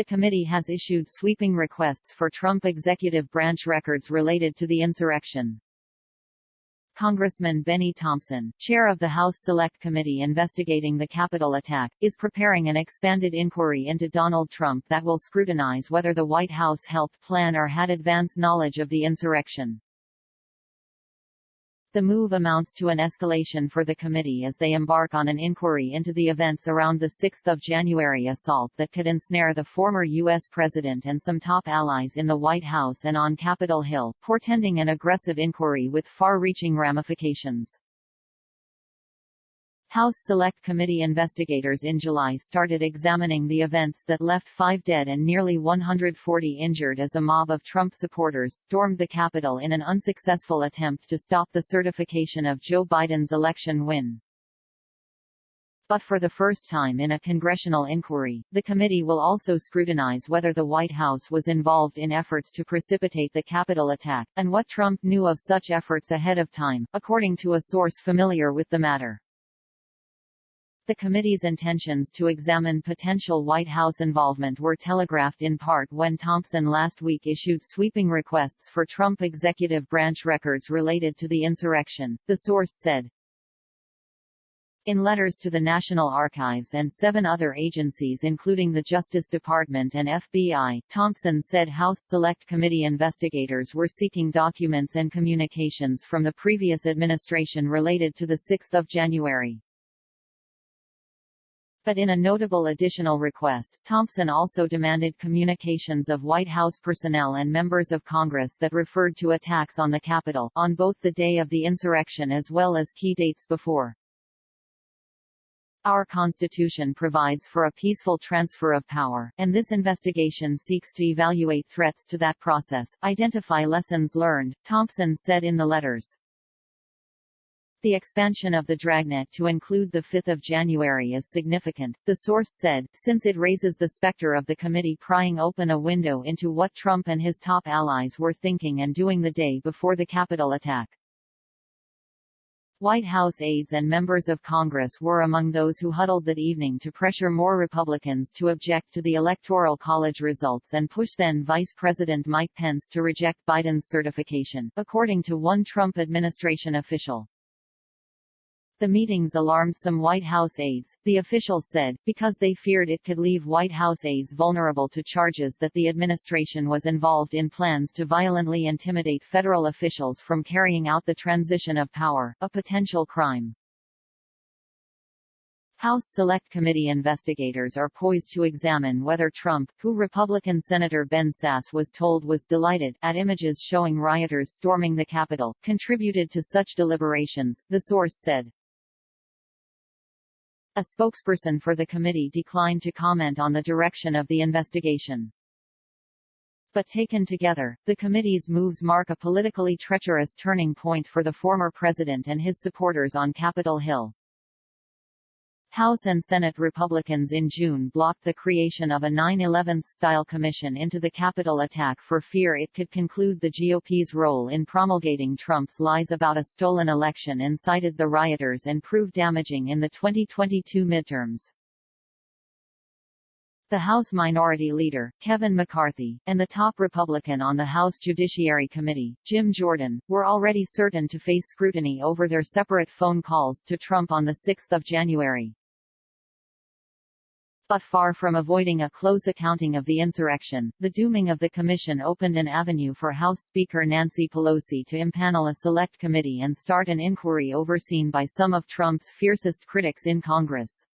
The committee has issued sweeping requests for Trump executive branch records related to the insurrection. Congressman Benny Thompson, chair of the House Select Committee investigating the Capitol attack, is preparing an expanded inquiry into Donald Trump that will scrutinize whether the White House helped plan or had advance knowledge of the insurrection. The move amounts to an escalation for the committee as they embark on an inquiry into the events around the 6 January assault that could ensnare the former U.S. president and some top allies in the White House and on Capitol Hill, portending an aggressive inquiry with far-reaching ramifications. House Select Committee investigators in July started examining the events that left 5 dead and nearly 140 injured as a mob of Trump supporters stormed the Capitol in an unsuccessful attempt to stop the certification of Joe Biden's election win. But for the first time in a congressional inquiry, the committee will also scrutinize whether the White House was involved in efforts to precipitate the Capitol attack, and what Trump knew of such efforts ahead of time, according to a source familiar with the matter. The committee's intentions to examine potential White House involvement were telegraphed in part when Thompson last week issued sweeping requests for Trump executive branch records related to the insurrection, the source said. In letters to the National Archives and 7 other agencies including the Justice Department and FBI, Thompson said House Select Committee investigators were seeking documents and communications from the previous administration related to the 6 January. But in a notable additional request, Thompson also demanded communications of White House personnel and members of Congress that referred to attacks on the Capitol, on both the day of the insurrection as well as key dates before. Our Constitution provides for a peaceful transfer of power, and this investigation seeks to evaluate threats to that process, identify lessons learned, Thompson said in the letters. The expansion of the dragnet to include the 5th of January is significant, the source said, since it raises the specter of the committee prying open a window into what Trump and his top allies were thinking and doing the day before the Capitol attack. White House aides and members of Congress were among those who huddled that evening to pressure more Republicans to object to the Electoral College results and push then Vice President Mike Pence to reject Biden's certification, according to one Trump administration official. The meetings alarmed some White House aides, the official said, because they feared it could leave White House aides vulnerable to charges that the administration was involved in plans to violently intimidate federal officials from carrying out the transition of power, a potential crime. House Select Committee investigators are poised to examine whether Trump, who Republican Senator Ben Sasse was told was delighted at images showing rioters storming the Capitol, contributed to such deliberations, the source said. A spokesperson for the committee declined to comment on the direction of the investigation. But taken together, the committee's moves mark a politically treacherous turning point for the former president and his supporters on Capitol Hill. House and Senate Republicans in June blocked the creation of a 9/11-style commission into the Capitol attack for fear it could conclude the GOP's role in promulgating Trump's lies about a stolen election incited the rioters and proved damaging in the 2022 midterms. The House Minority Leader, Kevin McCarthy, and the top Republican on the House Judiciary Committee, Jim Jordan, were already certain to face scrutiny over their separate phone calls to Trump on the 6 January. But far from avoiding a close accounting of the insurrection, the dooming of the commission opened an avenue for House Speaker Nancy Pelosi to impanel a select committee and start an inquiry overseen by some of Trump's fiercest critics in Congress.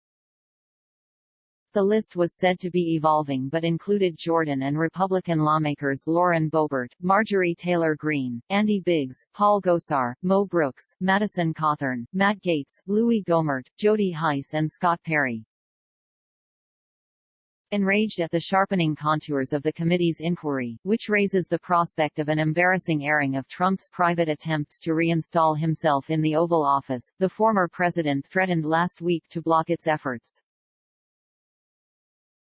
The list was said to be evolving but included Jordan and Republican lawmakers Lauren Boebert, Marjorie Taylor Greene, Andy Biggs, Paul Gosar, Mo Brooks, Madison Cawthorn, Matt Gaetz, Louis Gohmert, Jody Hice and Scott Perry. Enraged at the sharpening contours of the committee's inquiry, which raises the prospect of an embarrassing airing of Trump's private attempts to reinstall himself in the Oval Office, the former president threatened last week to block its efforts.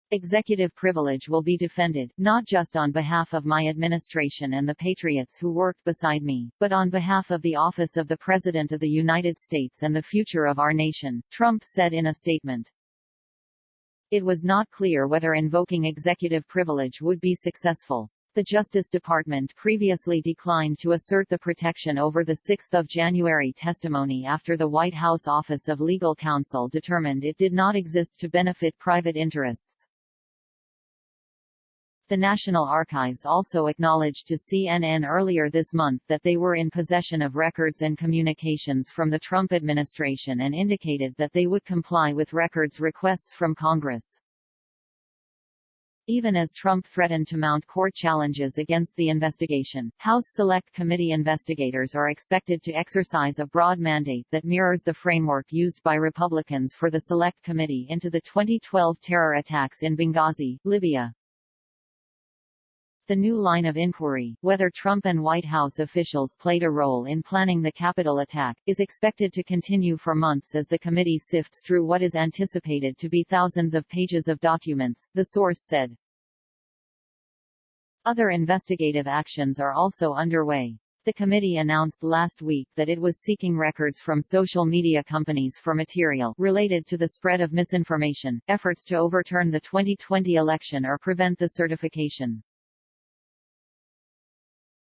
Executive privilege will be defended, not just on behalf of my administration and the patriots who worked beside me, but on behalf of the office of the President of the United States and the future of our nation, Trump said in a statement. It was not clear whether invoking executive privilege would be successful. The Justice Department previously declined to assert the protection over the 6 January testimony after the White House Office of Legal Counsel determined it did not exist to benefit private interests. The National Archives also acknowledged to CNN earlier this month that they were in possession of records and communications from the Trump administration and indicated that they would comply with records requests from Congress. Even as Trump threatened to mount court challenges against the investigation, House Select Committee investigators are expected to exercise a broad mandate that mirrors the framework used by Republicans for the Select Committee into the 2012 terror attacks in Benghazi, Libya. The new line of inquiry, whether Trump and White House officials played a role in planning the Capitol attack, is expected to continue for months as the committee sifts through what is anticipated to be thousands of pages of documents, the source said. Other investigative actions are also underway. The committee announced last week that it was seeking records from social media companies for material related to the spread of misinformation, efforts to overturn the 2020 election or prevent the certification.